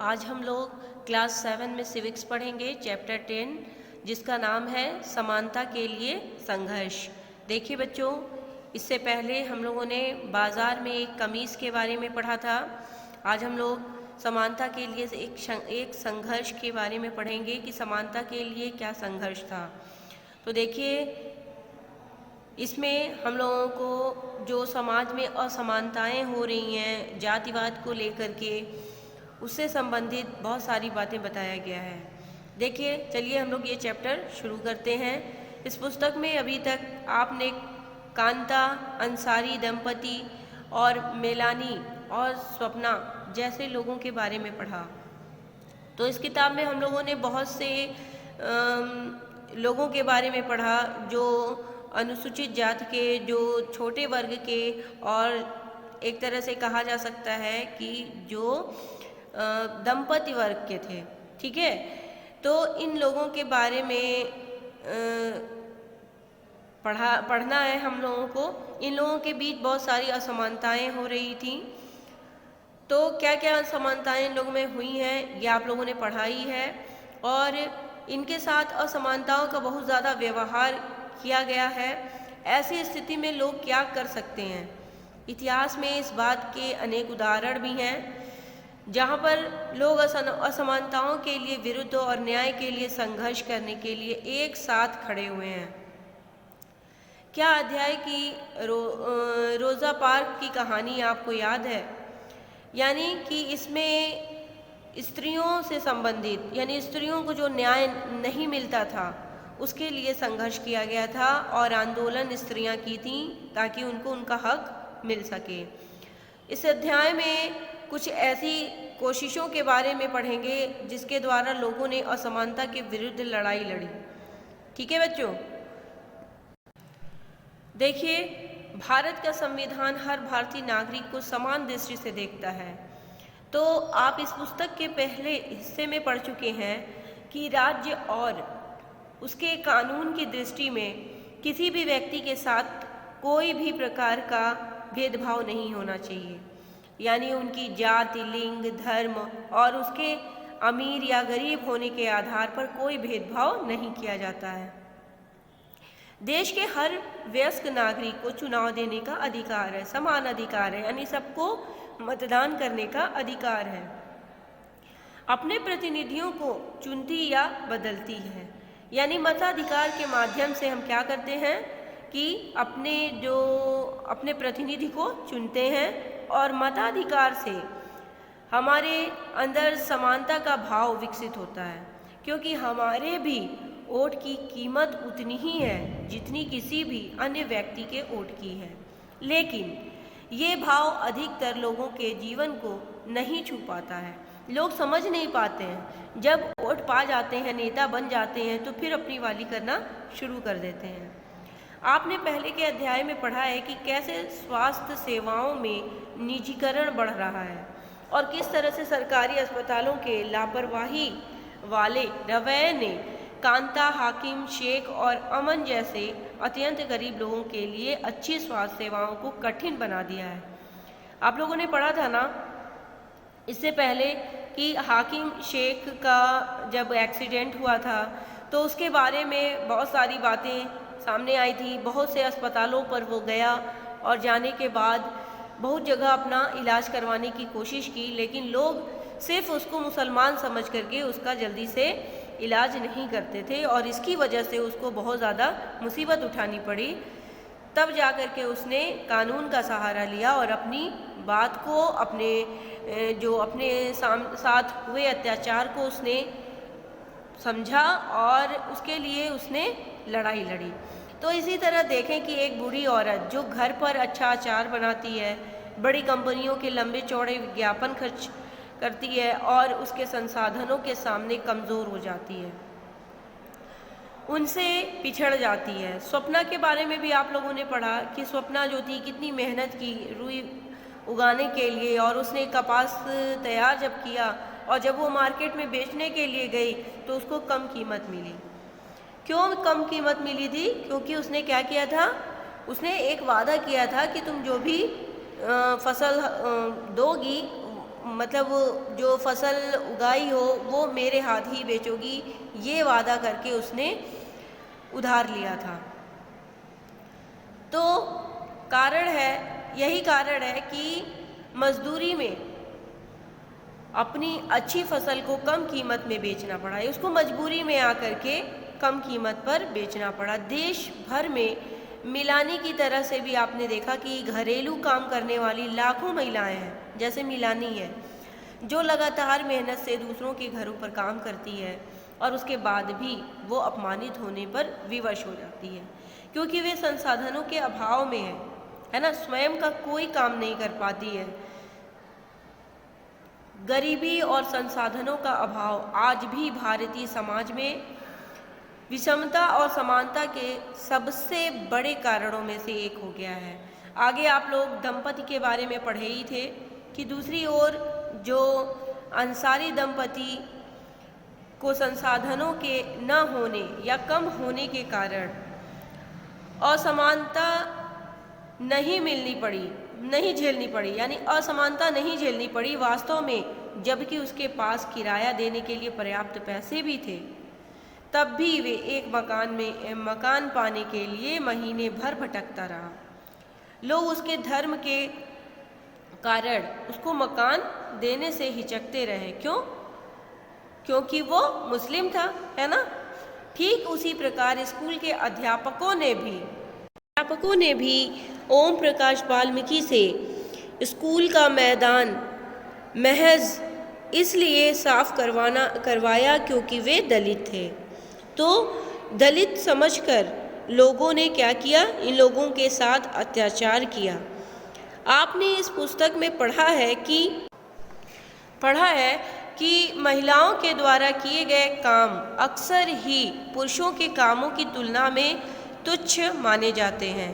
आज हम लोग क्लास 7 में सिविक्स पढ़ेंगे चैप्टर 10, जिसका नाम है समानता के लिए संघर्ष। देखिए बच्चों, इससे पहले हम लोगों ने बाजार में एक कमीज़ के बारे में पढ़ा था। आज हम लोग समानता के लिए एक संघर्ष के बारे में पढ़ेंगे कि समानता के लिए क्या संघर्ष था। तो देखिए, इसमें हम लोगों को जो समाज में असमानताएं हो रही हैं जातिवाद को लेकर के, उससे संबंधित बहुत सारी बातें बताया गया है। देखिए, चलिए हम लोग ये चैप्टर शुरू करते हैं। इस पुस्तक में अभी तक आपने कांता अंसारी दंपति और मेलानी और स्वप्ना जैसे लोगों के बारे में पढ़ा। तो इस किताब में हम लोगों ने बहुत से लोगों के बारे में पढ़ा जो अनुसूचित जाति के, जो छोटे वर्ग के, और एक तरह से कहा जा सकता है कि जो दंपति वर्ग के थे। ठीक है, तो इन लोगों के बारे में पढ़ना है हम लोगों को। इन लोगों के बीच बहुत सारी असमानताएं हो रही थी। तो क्या क्या असमानताएं इन लोगों में हुई हैं, ये आप लोगों ने पढ़ा ही है। और इनके साथ असमानताओं का बहुत ज़्यादा व्यवहार किया गया है। ऐसी स्थिति में लोग क्या कर सकते हैं? इतिहास में इस बात के अनेक उदाहरण भी हैं जहाँ पर लोग असमानताओं के लिए विरुद्ध और न्याय के लिए संघर्ष करने के लिए एक साथ खड़े हुए हैं। क्या अध्याय की रोज़ा पार्क की कहानी आपको याद है? यानी कि इसमें स्त्रियों से संबंधित, यानी स्त्रियों को जो न्याय नहीं मिलता था उसके लिए संघर्ष किया गया था और आंदोलन स्त्रियां की थीं ताकि उनको उनका हक मिल सके। इस अध्याय में कुछ ऐसी कोशिशों के बारे में पढ़ेंगे जिसके द्वारा लोगों ने असमानता के विरुद्ध लड़ाई लड़ी। ठीक है बच्चों, देखिए, भारत का संविधान हर भारतीय नागरिक को समान दृष्टि से देखता है। तो आप इस पुस्तक के पहले हिस्से में पढ़ चुके हैं कि राज्य और उसके कानून की दृष्टि में किसी भी व्यक्ति के साथ कोई भी प्रकार का भेदभाव नहीं होना चाहिए। यानी उनकी जाति, लिंग, धर्म और उसके अमीर या गरीब होने के आधार पर कोई भेदभाव नहीं किया जाता है। देश के हर वयस्क नागरिक को चुनाव देने का अधिकार है, समान अधिकार है, यानी सबको मतदान करने का अधिकार है। अपने प्रतिनिधियों को चुनती या बदलती है, यानी मताधिकार के माध्यम से हम क्या करते हैं कि अपने प्रतिनिधि को चुनते हैं और मताधिकार से हमारे अंदर समानता का भाव विकसित होता है, क्योंकि हमारे भी वोट की कीमत उतनी ही है जितनी किसी भी अन्य व्यक्ति के वोट की है। लेकिन ये भाव अधिकतर लोगों के जीवन को नहीं छू पाता है। लोग समझ नहीं पाते हैं। जब वोट पा जाते हैं, नेता बन जाते हैं, तो फिर अपनी वाली करना शुरू कर देते हैं। आपने पहले के अध्याय में पढ़ा है कि कैसे स्वास्थ्य सेवाओं में निजीकरण बढ़ रहा है और किस तरह से सरकारी अस्पतालों के लापरवाही वाले रवैये ने कांता, हाकिम, शेख और अमन जैसे अत्यंत गरीब लोगों के लिए अच्छी स्वास्थ्य सेवाओं को कठिन बना दिया है। आप लोगों ने पढ़ा था ना इससे पहले कि हाकिम शेख का जब एक्सीडेंट हुआ था तो उसके बारे में बहुत सारी बातें सामने आई थी। बहुत से अस्पतालों पर वो गया और जाने के बाद बहुत जगह अपना इलाज करवाने की कोशिश की, लेकिन लोग सिर्फ उसको मुसलमान समझ करके उसका जल्दी से इलाज नहीं करते थे और इसकी वजह से उसको बहुत ज़्यादा मुसीबत उठानी पड़ी। तब जा कर के उसने कानून का सहारा लिया और अपनी बात को, अपने साथ हुए अत्याचार को उसने समझा और उसके लिए उसने लड़ाई लड़ी। तो इसी तरह देखें कि एक बूढ़ी औरत जो घर पर अच्छा अचार बनाती है, बड़ी कंपनियों के लंबे चौड़े विज्ञापन खर्च करती है और उसके संसाधनों के सामने कमज़ोर हो जाती है, उनसे पिछड़ जाती है। स्वप्ना के बारे में भी आप लोगों ने पढ़ा कि स्वप्ना जो थी कितनी मेहनत की रुई उगाने के लिए, और उसने कपास तैयार जब किया और जब वो मार्केट में बेचने के लिए गई तो उसको कम कीमत मिली। क्यों कम कीमत मिली थी? क्योंकि उसने क्या किया था, उसने एक वादा किया था कि तुम जो भी फसल दोगी मतलब जो फसल उगाई हो वो मेरे हाथ ही बेचोगी, ये वादा करके उसने उधार लिया था। तो यही कारण है कि मजदूरी में अपनी अच्छी फसल को कम कीमत में बेचना पड़ा, उसको मजबूरी में आकर के कम कीमत पर बेचना पड़ा। देश भर में मिलानी की तरह से भी आपने देखा कि घरेलू काम करने वाली लाखों महिलाएं हैं, जैसे मिलानी है, जो लगातार मेहनत से दूसरों के घरों पर काम करती है और उसके बाद भी वो अपमानित होने पर विवश हो जाती है, क्योंकि वे संसाधनों के अभाव में है ना, स्वयं का कोई काम नहीं कर पाती है। गरीबी और संसाधनों का अभाव आज भी भारतीय समाज में विषमता और समानता के सबसे बड़े कारणों में से एक हो गया है। आगे आप लोग दंपति के बारे में पढ़े ही थे कि दूसरी ओर जो अंसारी दंपति को संसाधनों के न होने या कम होने के कारण असमानता नहीं झेलनी पड़ी, यानी असमानता नहीं झेलनी पड़ी वास्तव में, जबकि उसके पास किराया देने के लिए पर्याप्त पैसे भी थे, तब भी वे एक मकान पाने के लिए महीने भर भटकता रहा। लोग उसके धर्म के कारण उसको मकान देने से हिचकते रहे। क्यों? क्योंकि वो मुस्लिम था, है ना। ठीक उसी प्रकार स्कूल के अध्यापकों ने भी ओम प्रकाश वाल्मीकि से स्कूल का मैदान महज इसलिए साफ करवाया क्योंकि वे दलित थे। तो दलित समझकर लोगों ने क्या किया? इन लोगों के साथ अत्याचार किया। आपने इस पुस्तक में पढ़ा है कि महिलाओं के द्वारा किए गए काम अक्सर ही पुरुषों के कामों की तुलना में तुच्छ माने जाते हैं।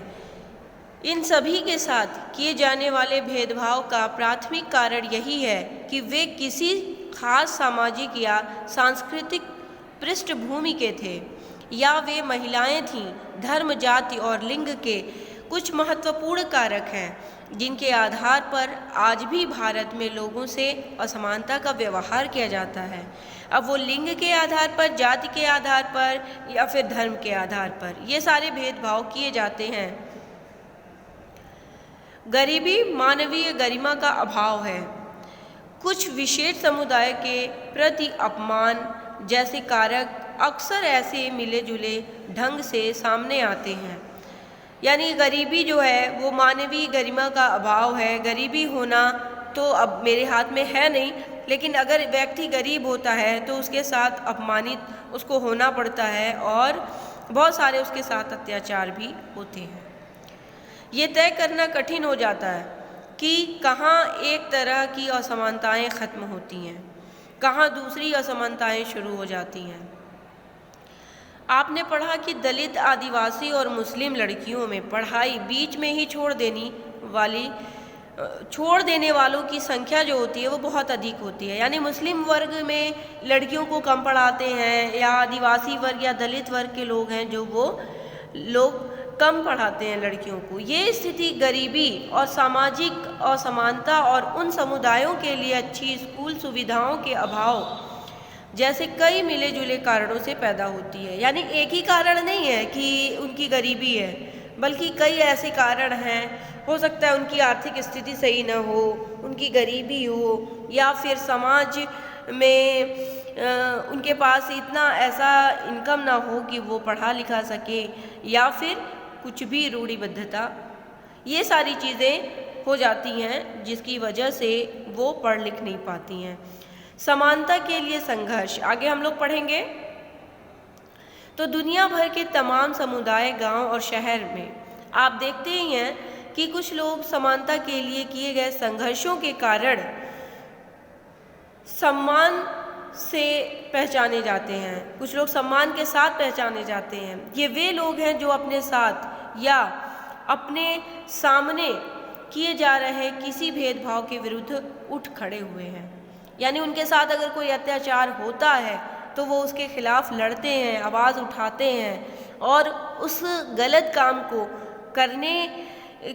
इन सभी के साथ किए जाने वाले भेदभाव का प्राथमिक कारण यही है कि वे किसी खास सामाजिक या सांस्कृतिक पृष्ठभूमि के थे, या वे महिलाएं थीं। धर्म, जाति और लिंग के कुछ महत्वपूर्ण कारक हैं जिनके आधार पर आज भी भारत में लोगों से असमानता का व्यवहार किया जाता है। अब वो लिंग के आधार पर, जाति के आधार पर या फिर धर्म के आधार पर ये सारे भेदभाव किए जाते हैं। गरीबी मानवीय गरिमा का अभाव है। कुछ विशेष समुदाय के प्रति अपमान जैसे कारक अक्सर ऐसे मिले जुले ढंग से सामने आते हैं। यानी गरीबी जो है वो मानवीय गरिमा का अभाव है। गरीबी होना तो अब मेरे हाथ में है नहीं, लेकिन अगर व्यक्ति गरीब होता है तो उसके साथ अपमानित उसको होना पड़ता है और बहुत सारे उसके साथ अत्याचार भी होते हैं। ये तय करना कठिन हो जाता है कि कहाँ एक तरह की असमानताएं खत्म होती हैं, कहाँ दूसरी असमानताएं शुरू हो जाती हैं। आपने पढ़ा कि दलित, आदिवासी और मुस्लिम लड़कियों में पढ़ाई बीच में ही छोड़ देने वालों की संख्या जो होती है वो बहुत अधिक होती है। यानी मुस्लिम वर्ग में लड़कियों को कम पढ़ाते हैं, या आदिवासी वर्ग या दलित वर्ग के लोग हैं जो वो लोग कम पढ़ाते हैं लड़कियों को। ये स्थिति गरीबी और सामाजिक असमानता और उन समुदायों के लिए अच्छी स्कूल सुविधाओं के अभाव जैसे कई मिले जुले कारणों से पैदा होती है। यानी एक ही कारण नहीं है कि उनकी गरीबी है, बल्कि कई ऐसे कारण हैं। हो सकता है उनकी आर्थिक स्थिति सही ना हो, उनकी गरीबी हो, या फिर समाज में उनके पास इतना ऐसा इनकम ना हो कि वो पढ़ा लिखा सके, या फिर कुछ भी रूढ़िबद्धता, ये सारी चीज़ें हो जाती हैं जिसकी वजह से वो पढ़ लिख नहीं पाती हैं। समानता के लिए संघर्ष आगे हम लोग पढ़ेंगे। तो दुनिया भर के तमाम समुदाय, गांव और शहर में आप देखते ही हैं कि कुछ लोग समानता के लिए किए गए संघर्षों के कारण सम्मान से पहचाने जाते हैं। कुछ लोग सम्मान के साथ पहचाने जाते हैं। ये वे लोग हैं जो अपने साथ या अपने सामने किए जा रहे किसी भेदभाव के विरुद्ध उठ खड़े हुए हैं। यानी उनके साथ अगर कोई अत्याचार होता है तो वो उसके खिलाफ लड़ते हैं, आवाज़ उठाते हैं और उस गलत काम को करने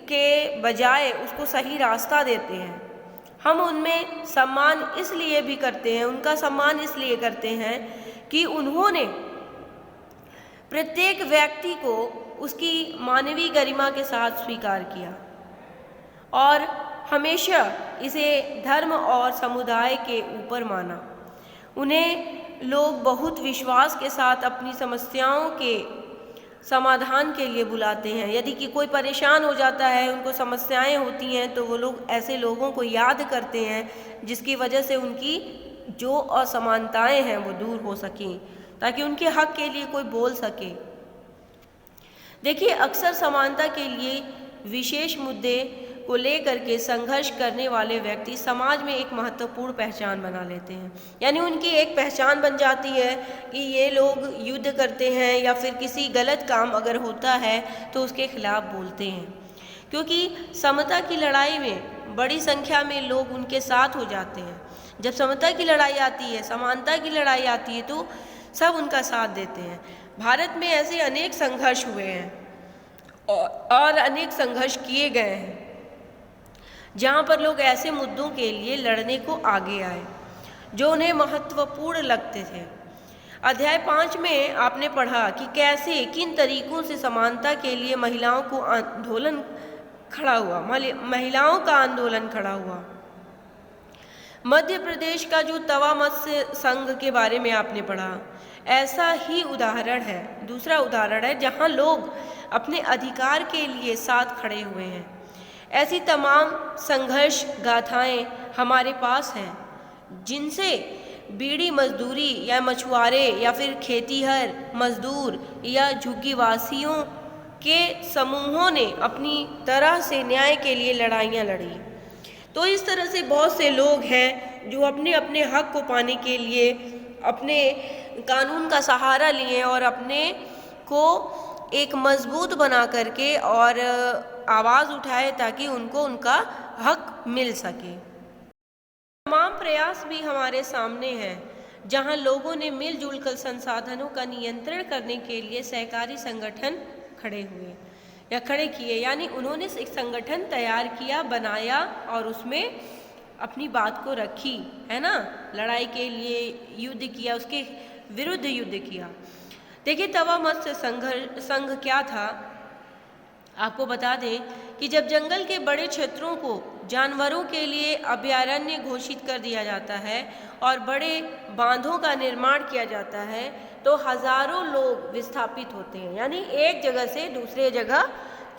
के बजाय उसको सही रास्ता देते हैं। हम उनमें सम्मान इसलिए भी करते हैं, उनका सम्मान इसलिए करते हैं कि उन्होंने प्रत्येक व्यक्ति को उसकी मानवीय गरिमा के साथ स्वीकार किया और हमेशा इसे धर्म और समुदाय के ऊपर माना। उन्हें लोग बहुत विश्वास के साथ अपनी समस्याओं के समाधान के लिए बुलाते हैं। यदि कि कोई परेशान हो जाता है, उनको समस्याएं होती हैं, तो वो लोग ऐसे लोगों को याद करते हैं जिसकी वजह से उनकी जो असमानताएं हैं वो दूर हो सकें, ताकि उनके हक के लिए कोई बोल सके। देखिए, अक्सर समानता के लिए विशेष मुद्दे को लेकर के संघर्ष करने वाले व्यक्ति समाज में एक महत्वपूर्ण पहचान बना लेते हैं। यानी उनकी एक पहचान बन जाती है कि ये लोग युद्ध करते हैं या फिर किसी गलत काम अगर होता है तो उसके खिलाफ बोलते हैं, क्योंकि समता की लड़ाई में बड़ी संख्या में लोग उनके साथ हो जाते हैं। जब समता की लड़ाई आती है, समानता की लड़ाई आती है, तो सब उनका साथ देते हैं। भारत में ऐसे अनेक संघर्ष हुए हैं और अनेक संघर्ष किए गए हैं जहाँ पर लोग ऐसे मुद्दों के लिए लड़ने को आगे आए जो उन्हें महत्वपूर्ण लगते थे। अध्याय 5 में आपने पढ़ा कि कैसे किन तरीकों से समानता के लिए महिलाओं का आंदोलन खड़ा हुआ। मध्य प्रदेश का जो तवा मत्स्य संघ के बारे में आपने पढ़ा, ऐसा ही उदाहरण है, दूसरा उदाहरण है जहाँ लोग अपने अधिकार के लिए साथ खड़े हुए हैं। ऐसी तमाम संघर्ष गाथाएं हमारे पास हैं जिनसे बीड़ी मजदूरी या मछुआरे या फिर खेतीहर मजदूर या झुग्गीवासियों के समूहों ने अपनी तरह से न्याय के लिए लड़ाइयाँ लड़ी। तो इस तरह से बहुत से लोग हैं जो अपने अपने हक को पाने के लिए अपने कानून का सहारा लिए और अपने को एक मजबूत बना करके और आवाज़ उठाए ताकि उनको उनका हक मिल सके। तमाम प्रयास भी हमारे सामने हैं जहां लोगों ने मिलजुल कर संसाधनों का नियंत्रण करने के लिए सहकारी संगठन खड़े किए। यानी उन्होंने एक संगठन तैयार किया, बनाया और उसमें अपनी बात को रखी, है ना, लड़ाई के लिए युद्ध किया, उसके विरुद्ध युद्ध किया। देखिए, तवा मत्स्य संघ क्या था, आपको बता दें कि जब जंगल के बड़े क्षेत्रों को जानवरों के लिए अभयारण्य घोषित कर दिया जाता है और बड़े बांधों का निर्माण किया जाता है तो हजारों लोग विस्थापित होते हैं, यानी एक जगह से दूसरे जगह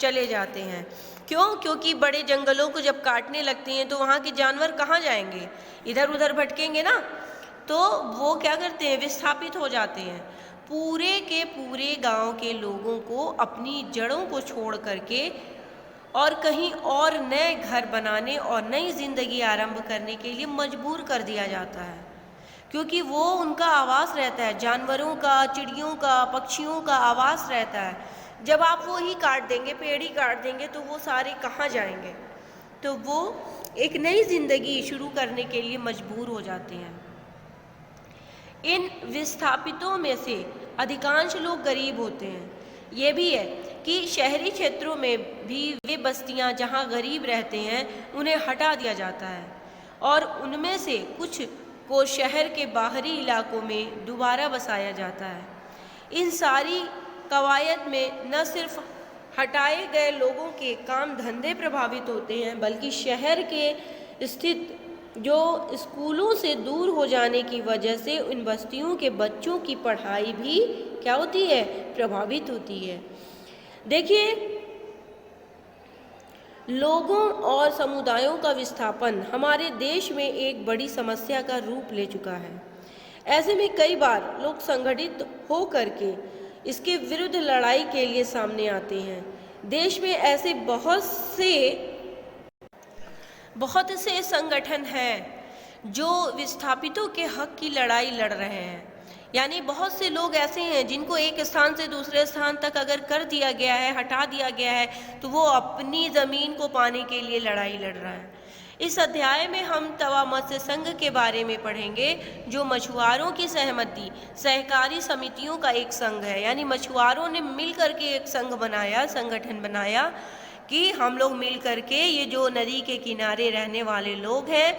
चले जाते हैं। क्यों? क्योंकि बड़े जंगलों को जब काटने लगते हैं तो वहाँ के जानवर कहाँ जाएंगे, इधर उधर भटकेंगे ना, तो वो क्या करते हैं, विस्थापित हो जाते हैं। पूरे के पूरे गांव के लोगों को अपनी जड़ों को छोड़ करके और कहीं और नए घर बनाने और नई जिंदगी आरंभ करने के लिए मजबूर कर दिया जाता है, क्योंकि वो उनका आवास रहता है, जानवरों का, चिड़ियों का, पक्षियों का आवास रहता है। जब आप वो ही काट देंगे, पेड़ ही काट देंगे, तो वो सारे कहाँ जाएंगे? तो वो एक नई जिंदगी शुरू करने के लिए मजबूर हो जाते हैं। इन विस्थापितों में से अधिकांश लोग गरीब होते हैं। ये भी है कि शहरी क्षेत्रों में भी वे बस्तियां जहां गरीब रहते हैं उन्हें हटा दिया जाता है और उनमें से कुछ को शहर के बाहरी इलाकों में दोबारा बसाया जाता है। इन सारी कवायद में न सिर्फ हटाए गए लोगों के काम धंधे प्रभावित होते हैं, बल्कि शहर के स्थित जो स्कूलों से दूर हो जाने की वजह से इन बस्तियों के बच्चों की पढ़ाई भी क्या होती है, प्रभावित होती है। देखिए, लोगों और समुदायों का विस्थापन हमारे देश में एक बड़ी समस्या का रूप ले चुका है। ऐसे में कई बार लोग संगठित हो करके इसके विरुद्ध लड़ाई के लिए सामने आते हैं। देश में ऐसे बहुत से संगठन हैं जो विस्थापितों के हक की लड़ाई लड़ रहे हैं। यानी बहुत से लोग ऐसे हैं जिनको एक स्थान से दूसरे स्थान तक अगर कर दिया गया है, हटा दिया गया है, तो वो अपनी ज़मीन को पाने के लिए लड़ाई लड़ रहा है। इस अध्याय में हम तवा मत्स्य संघ के बारे में पढ़ेंगे, जो मछुआरों की सहमति सहकारी समितियों का एक संघ है। यानी मछुआरों ने मिल करके एक संघ बनाया, संगठन बनाया कि हम लोग मिल करके ये जो नदी के किनारे रहने वाले लोग हैं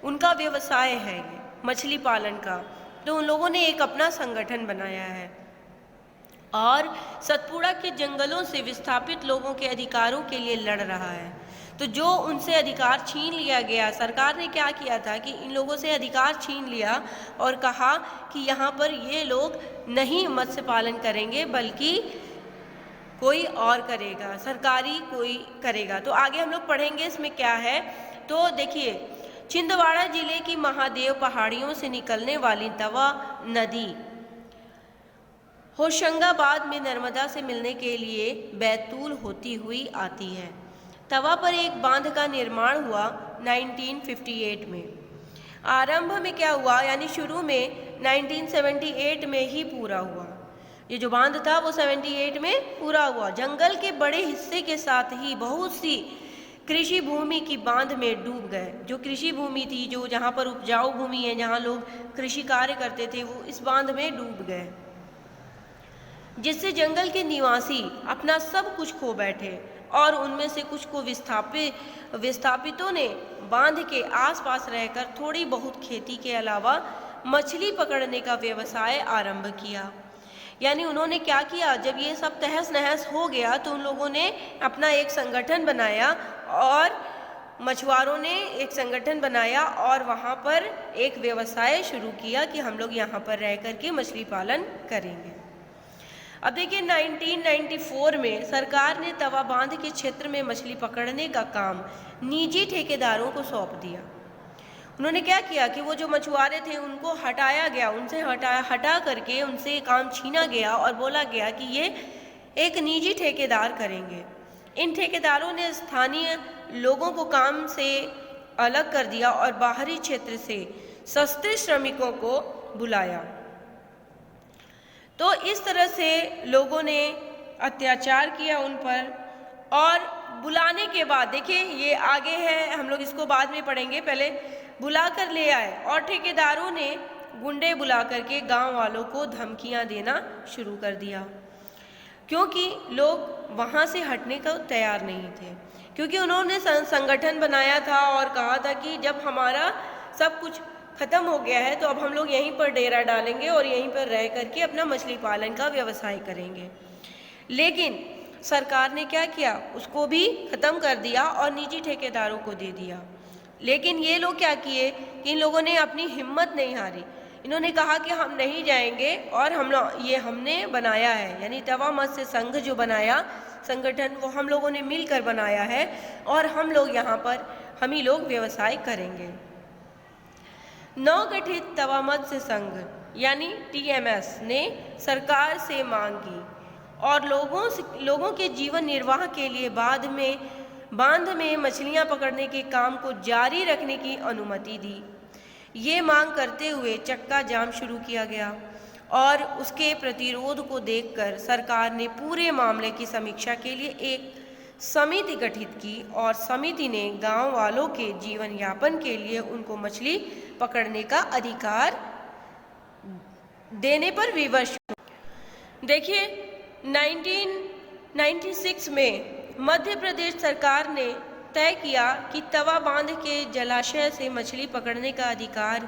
उनका व्यवसाय है ये मछली पालन का, तो उन लोगों ने एक अपना संगठन बनाया है और सतपुड़ा के जंगलों से विस्थापित लोगों के अधिकारों के लिए लड़ रहा है। तो जो उनसे अधिकार छीन लिया गया, सरकार ने क्या किया था कि इन लोगों से अधिकार छीन लिया और कहा कि यहाँ पर ये लोग नहीं मत्स्य पालन करेंगे बल्कि कोई और करेगा, सरकारी कोई करेगा। तो आगे हम लोग पढ़ेंगे इसमें क्या है। तो देखिए, छिंदवाड़ा जिले की महादेव पहाड़ियों से निकलने वाली तवा नदी होशंगाबाद में नर्मदा से मिलने के लिए बैतूल होती हुई आती है। तवा पर एक बांध का निर्माण हुआ 1958 में। आरंभ में क्या हुआ, यानी शुरू में 1978 में ही पूरा हुआ। ये जो बांध था वो 78 में पूरा हुआ। जंगल के बड़े हिस्से के साथ ही बहुत सी कृषि भूमि की बांध में डूब गए। जो कृषि भूमि थी, जो जहाँ पर उपजाऊ भूमि है, जहाँ लोग कृषि कार्य करते थे, वो इस बांध में डूब गए, जिससे जंगल के निवासी अपना सब कुछ खो बैठे और उनमें से कुछ को विस्थापितों ने बांध के आसपास रहकर थोड़ी बहुत खेती के अलावा मछली पकड़ने का व्यवसाय आरंभ किया। यानी उन्होंने क्या किया, जब ये सब तहस नहस हो गया तो उन लोगों ने अपना एक संगठन बनाया और मछुआरों ने एक संगठन बनाया और वहाँ पर एक व्यवसाय शुरू किया कि हम लोग यहाँ पर रह कर के मछली पालन करेंगे। अब देखिए, 1994 में सरकार ने तवा बांध के क्षेत्र में मछली पकड़ने का काम निजी ठेकेदारों को सौंप दिया। उन्होंने क्या किया कि वो जो मछुआरे थे उनको हटाया गया, उनसे हटा करके उनसे काम छीना गया और बोला गया कि ये एक निजी ठेकेदार करेंगे। इन ठेकेदारों ने स्थानीय लोगों को काम से अलग कर दिया और बाहरी क्षेत्र से सस्ते श्रमिकों को बुलाया। तो इस तरह से लोगों ने अत्याचार किया उन पर, और बुलाने के बाद देखिए ये आगे है, हम लोग इसको बाद में पढ़ेंगे, पहले बुला कर ले आए और ठेकेदारों ने गुंडे बुला करके गांव वालों को धमकियां देना शुरू कर दिया, क्योंकि लोग वहां से हटने को तैयार नहीं थे, क्योंकि उन्होंने संगठन बनाया था और कहा था कि जब हमारा सब कुछ खत्म हो गया है तो अब हम लोग यहीं पर डेरा डालेंगे और यहीं पर रह करके अपना मछली पालन का व्यवसाय करेंगे। लेकिन सरकार ने क्या किया, उसको भी खत्म कर दिया और निजी ठेकेदारों को दे दिया। लेकिन ये लोग क्या किए कि इन लोगों ने अपनी हिम्मत नहीं हारी। इन्होंने कहा कि हम नहीं जाएंगे और ये हमने बनाया है, यानी तवा मत्स्य संघ जो बनाया संगठन वो हम लोगों ने मिलकर बनाया है और हम लोग यहाँ पर हम ही लोग व्यवसाय करेंगे। नवगठित तवा मत्स्य संघ यानी TMS ने सरकार से मांग की और लोगों के जीवन निर्वाह के लिए बांध में मछलियां पकड़ने के काम को जारी रखने की अनुमति दी। ये मांग करते हुए चक्का जाम शुरू किया गया और उसके प्रतिरोध को देखकर सरकार ने पूरे मामले की समीक्षा के लिए एक समिति गठित की और समिति ने गांव वालों के जीवन यापन के लिए उनको मछली पकड़ने का अधिकार देने पर विवश हुआ। देखिए, 1996 में मध्य प्रदेश सरकार ने तय किया कि तवा बांध के जलाशय से मछली पकड़ने का अधिकार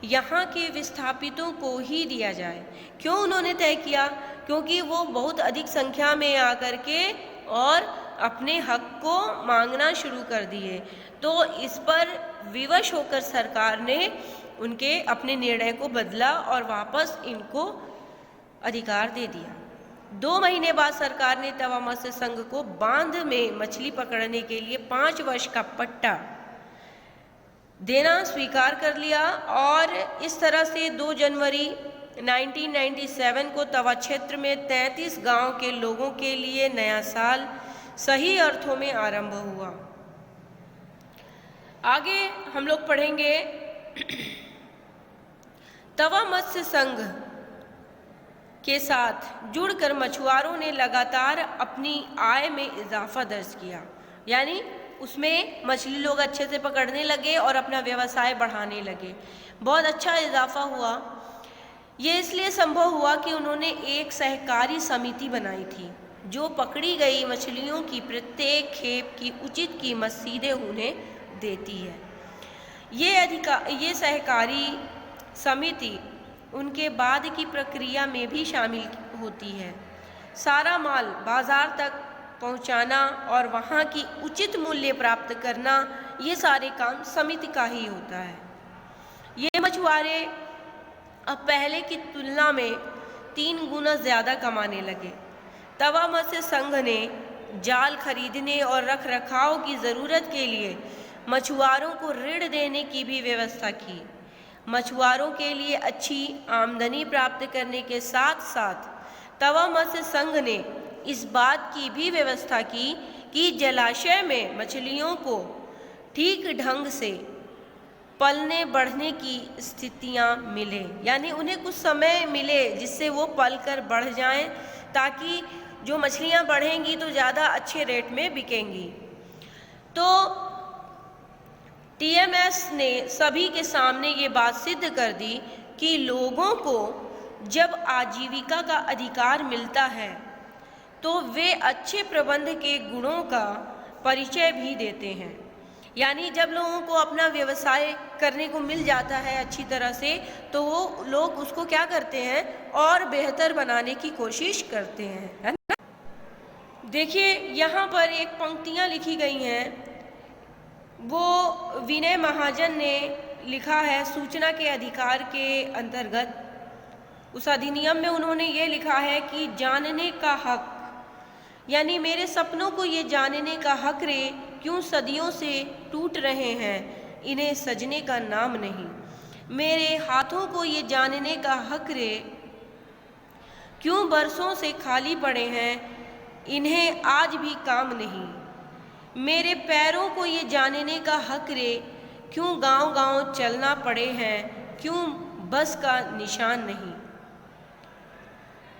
यहाँ के विस्थापितों को ही दिया जाए। क्यों उन्होंने तय किया? क्योंकि वो बहुत अधिक संख्या में आकर के और अपने हक को मांगना शुरू कर दिए। तो इस पर विवश होकर सरकार ने उनके अपने निर्णय को बदला और वापस इनको अधिकार दे दिया। 2 महीने बाद सरकार ने तवा मत्स्य संघ को बांध में मछली पकड़ने के लिए 5 वर्ष का पट्टा देना स्वीकार कर लिया और इस तरह से 2 जनवरी 1997 को तवा क्षेत्र में 33 गांव के लोगों के लिए नया साल सही अर्थों में आरंभ हुआ। आगे हम लोग पढ़ेंगे तवा मत्स्य संघ के साथ जुड़कर मछुआरों ने लगातार अपनी आय में इजाफा दर्ज किया, यानी उसमें मछली लोग अच्छे से पकड़ने लगे और अपना व्यवसाय बढ़ाने लगे। बहुत अच्छा इजाफा हुआ। ये इसलिए संभव हुआ कि उन्होंने एक सहकारी समिति बनाई थी जो पकड़ी गई मछलियों की प्रत्येक खेप की उचित कीमत सीधे उन्हें देती है। ये सहकारी समिति उनके बाद की प्रक्रिया में भी शामिल होती है। सारा माल बाजार तक पहुंचाना और वहां की उचित मूल्य प्राप्त करना, ये सारे काम समिति का ही होता है। ये मछुआरे अब पहले की तुलना में 3 गुना ज़्यादा कमाने लगे। तवा मत्स्य संघ ने जाल खरीदने और रख रखाव की ज़रूरत के लिए मछुआरों को ऋण देने की भी व्यवस्था की। मछुआरों के लिए अच्छी आमदनी प्राप्त करने के साथ साथ तवा मत्स्य संघ ने इस बात की भी व्यवस्था की कि जलाशय में मछलियों को ठीक ढंग से पलने बढ़ने की स्थितियां मिले, यानी उन्हें कुछ समय मिले जिससे वो पल कर बढ़ जाएं, ताकि जो मछलियां बढ़ेंगी तो ज़्यादा अच्छे रेट में बिकेंगी। तो टीएमएस ने सभी के सामने ये बात सिद्ध कर दी कि लोगों को जब आजीविका का अधिकार मिलता है तो वे अच्छे प्रबंध के गुणों का परिचय भी देते हैं। यानी जब लोगों को अपना व्यवसाय करने को मिल जाता है अच्छी तरह से, तो वो लोग उसको क्या करते हैं, और बेहतर बनाने की कोशिश करते हैं, है ना। देखिए यहाँ पर एक पंक्तियाँ लिखी गई हैं, वो विनय महाजन ने लिखा है सूचना के अधिकार के अंतर्गत। उस अधिनियम में उन्होंने ये लिखा है कि जानने का हक, यानी मेरे सपनों को ये जानने का हक रे क्यों सदियों से टूट रहे हैं, इन्हें सजने का नाम नहीं। मेरे हाथों को ये जानने का हक रे क्यों बरसों से खाली पड़े हैं, इन्हें आज भी काम नहीं। मेरे पैरों को ये जानने का हक रे क्यों गांव-गांव चलना पड़े हैं, क्यों बस का निशान नहीं।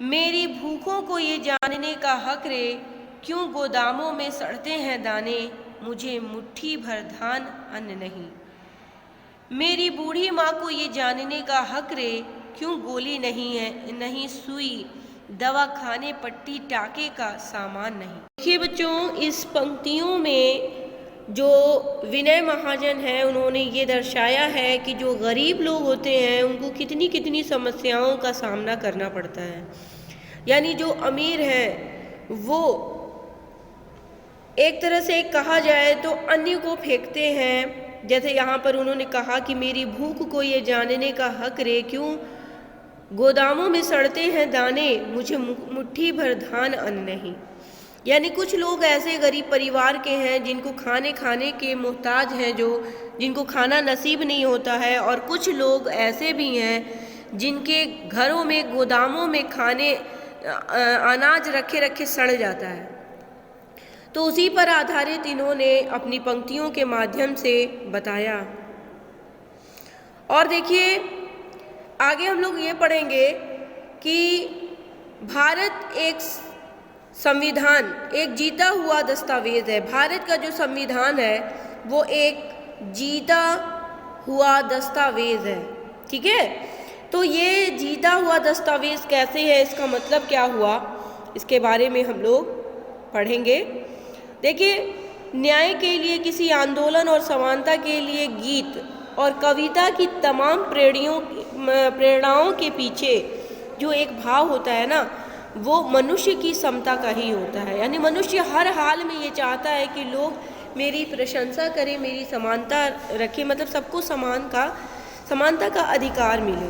मेरी भूखों को ये जानने का हक रे क्यों गोदामों में सड़ते हैं दाने, मुझे मुट्ठी भर धान अन्न नहीं। मेरी बूढ़ी माँ को ये जानने का हक रे क्यों गोली नहीं है, नहीं सुई, दवा खाने पट्टी टाके का सामान नहीं। देखिए बच्चों, इस पंक्तियों में जो विनय महाजन है उन्होंने ये दर्शाया है कि जो गरीब लोग होते हैं उनको कितनी कितनी समस्याओं का सामना करना पड़ता है। यानी जो अमीर हैं वो एक तरह से कहा जाए तो अन्य को फेंकते हैं। जैसे यहाँ पर उन्होंने कहा कि मेरी भूख को ये जानने का हक रे क्यों गोदामों में सड़ते हैं दाने, मुझे मुट्ठी भर धान अन्न नहीं। यानी कुछ लोग ऐसे गरीब परिवार के हैं जिनको खाने के मोहताज हैं, जो जिनको खाना नसीब नहीं होता है, और कुछ लोग ऐसे भी हैं जिनके घरों में गोदामों में अनाज रखे सड़ जाता है। तो उसी पर आधारित इन्होंने अपनी पंक्तियों के माध्यम से बताया। और देखिए आगे हम लोग ये पढ़ेंगे कि भारत एक संविधान, एक जीता हुआ दस्तावेज है। भारत का जो संविधान है वो एक जीता हुआ दस्तावेज है, ठीक है। तो ये जीता हुआ दस्तावेज कैसे है, इसका मतलब क्या हुआ, इसके बारे में हम लोग पढ़ेंगे। देखिए, न्याय के लिए, किसी आंदोलन और समानता के लिए गीत और कविता की तमाम प्रेरणाओं के पीछे जो एक भाव होता है ना, वो मनुष्य की समता का ही होता है। यानी मनुष्य हर हाल में ये चाहता है कि लोग मेरी प्रशंसा करें, मेरी समानता रखें, मतलब सबको समानता का अधिकार मिले।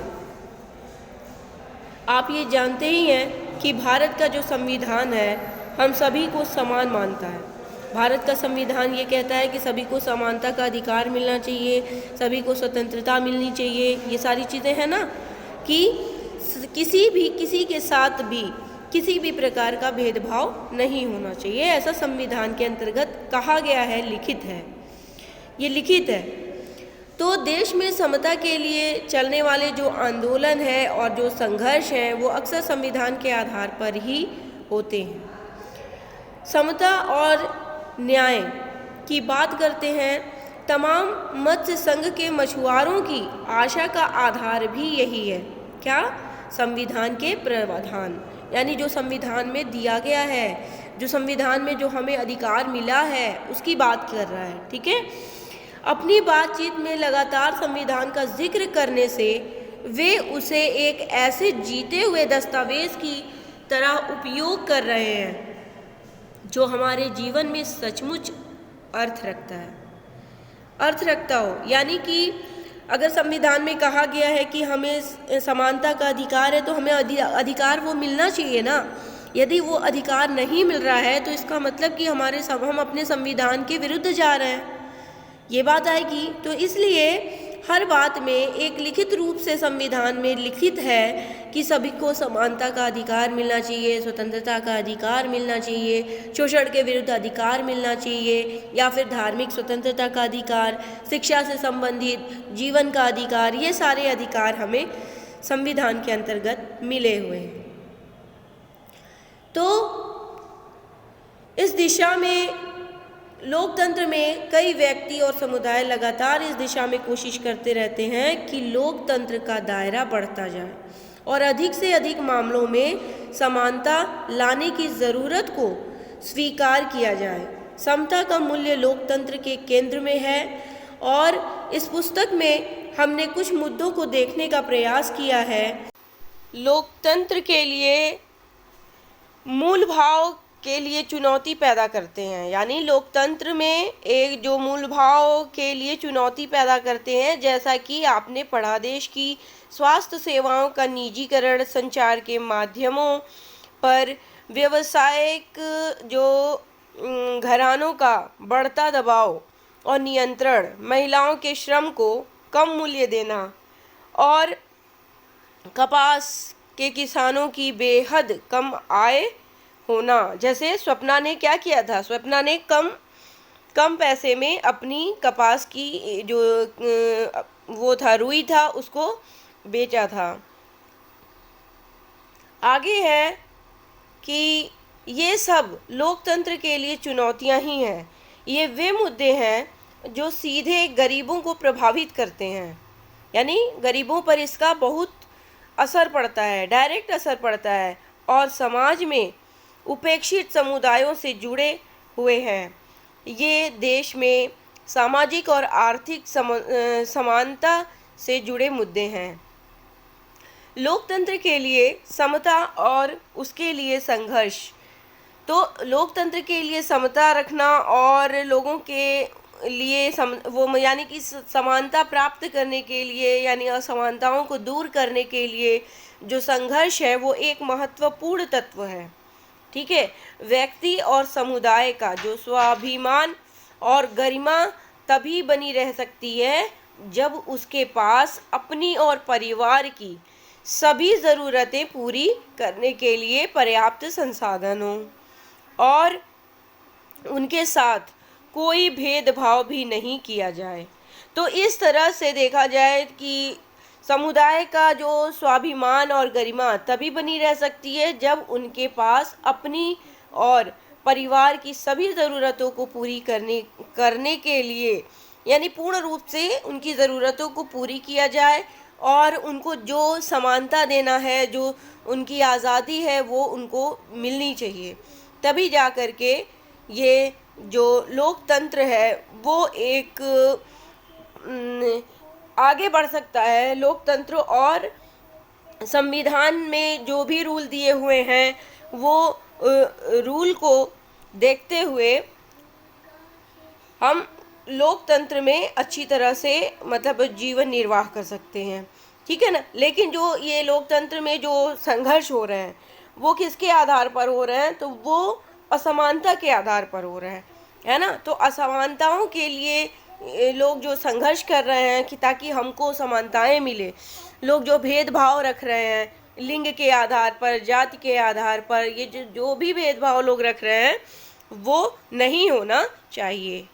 आप ये जानते ही हैं कि भारत का जो संविधान है हम सभी को समान मानता है। भारत का संविधान ये कहता है कि सभी को समानता का अधिकार मिलना चाहिए, सभी को स्वतंत्रता मिलनी चाहिए। ये सारी चीज़ें हैं ना, कि किसी के साथ भी किसी भी प्रकार का भेदभाव नहीं होना चाहिए, ऐसा संविधान के अंतर्गत कहा गया है, लिखित है, ये लिखित है। तो देश में समता के लिए चलने वाले जो आंदोलन है और जो संघर्ष है वो अक्सर संविधान के आधार पर ही होते हैं। समता और न्याय की बात करते हैं। तमाम मत्स्य संघ के मछुआरों की आशा का आधार भी यही है, क्या, संविधान के प्रावधान। यानी जो संविधान में दिया गया है, जो संविधान में जो हमें अधिकार मिला है उसकी बात कर रहा है। ठीक है, अपनी बातचीत में लगातार संविधान का जिक्र करने से वे उसे एक ऐसे जीते हुए दस्तावेज की तरह उपयोग कर रहे हैं जो हमारे जीवन में सचमुच अर्थ रखता हो। यानी कि अगर संविधान में कहा गया है कि हमें समानता का अधिकार है, तो हमें अधिकार वो मिलना चाहिए ना। यदि वो अधिकार नहीं मिल रहा है तो इसका मतलब कि हम अपने संविधान के विरुद्ध जा रहे हैं, ये बात आएगी। तो इसलिए हर बात में एक लिखित रूप से संविधान में लिखित है कि सभी को समानता का अधिकार मिलना चाहिए, स्वतंत्रता का अधिकार मिलना चाहिए, शोषण के विरुद्ध अधिकार मिलना चाहिए, या फिर धार्मिक स्वतंत्रता का अधिकार, शिक्षा से संबंधित जीवन का अधिकार, ये सारे अधिकार हमें संविधान के अंतर्गत मिले हुए हैं। तो इस दिशा में लोकतंत्र में कई व्यक्ति और समुदाय लगातार इस दिशा में कोशिश करते रहते हैं कि लोकतंत्र का दायरा बढ़ता जाए और अधिक से अधिक मामलों में समानता लाने की ज़रूरत को स्वीकार किया जाए। समता का मूल्य लोकतंत्र के केंद्र में है और इस पुस्तक में हमने कुछ मुद्दों को देखने का प्रयास किया है। लोकतंत्र के लिए मूल भाव के लिए चुनौती पैदा करते हैं, यानी लोकतंत्र में एक जो मूल भाव के लिए चुनौती पैदा करते हैं, जैसा कि आपने पढ़ा, देश की स्वास्थ्य सेवाओं का निजीकरण, संचार के माध्यमों पर व्यावसायिक जो घरानों का बढ़ता दबाव और नियंत्रण, महिलाओं के श्रम को कम मूल्य देना और कपास के किसानों की बेहद कम आय होना। जैसे स्वप्ना ने क्या किया था, स्वप्ना ने कम पैसे में अपनी कपास की जो वो था, रुई था, उसको बेचा था। आगे है कि ये सब लोकतंत्र के लिए चुनौतियां ही हैं। ये वे मुद्दे हैं जो सीधे गरीबों को प्रभावित करते हैं, यानी गरीबों पर इसका बहुत असर पड़ता है, डायरेक्ट असर पड़ता है, और समाज में उपेक्षित समुदायों से जुड़े हुए हैं। ये देश में सामाजिक और आर्थिक समानता से जुड़े मुद्दे हैं। लोकतंत्र के लिए समता और उसके लिए संघर्ष। तो लोकतंत्र के लिए समता रखना और लोगों के लिए वो यानी कि समानता प्राप्त करने के लिए, यानी असमानताओं को दूर करने के लिए जो संघर्ष है वो एक महत्वपूर्ण तत्व है। ठीक है, व्यक्ति और समुदाय का जो स्वाभिमान और गरिमा तभी बनी रह सकती है जब उसके पास अपनी और परिवार की सभी ज़रूरतें पूरी करने के लिए पर्याप्त संसाधन हों और उनके साथ कोई भेदभाव भी नहीं किया जाए। तो इस तरह से देखा जाए कि समुदाय का जो स्वाभिमान और गरिमा तभी बनी रह सकती है जब उनके पास अपनी और परिवार की सभी ज़रूरतों को पूरी करने के लिए, यानी पूर्ण रूप से उनकी ज़रूरतों को पूरी किया जाए और उनको जो समानता देना है, जो उनकी आज़ादी है, वो उनको मिलनी चाहिए। तभी जा कर के ये जो लोकतंत्र है वो एक आगे बढ़ सकता है। लोकतंत्र और संविधान में जो भी रूल दिए हुए हैं वो रूल को देखते हुए हम लोकतंत्र में अच्छी तरह से मतलब जीवन निर्वाह कर सकते हैं। ठीक है ना। लेकिन जो ये लोकतंत्र में जो संघर्ष हो रहे हैं वो किसके आधार पर हो रहे हैं, तो वो असमानता के आधार पर हो रहे हैं, है ना। तो असमानताओं के लिए लोग जो संघर्ष कर रहे हैं कि ताकि हमको समानताएं मिले, लोग जो भेदभाव रख रहे हैं लिंग के आधार पर, जाति के आधार पर, ये जो भी भेदभाव लोग रख रहे हैं वो नहीं होना चाहिए।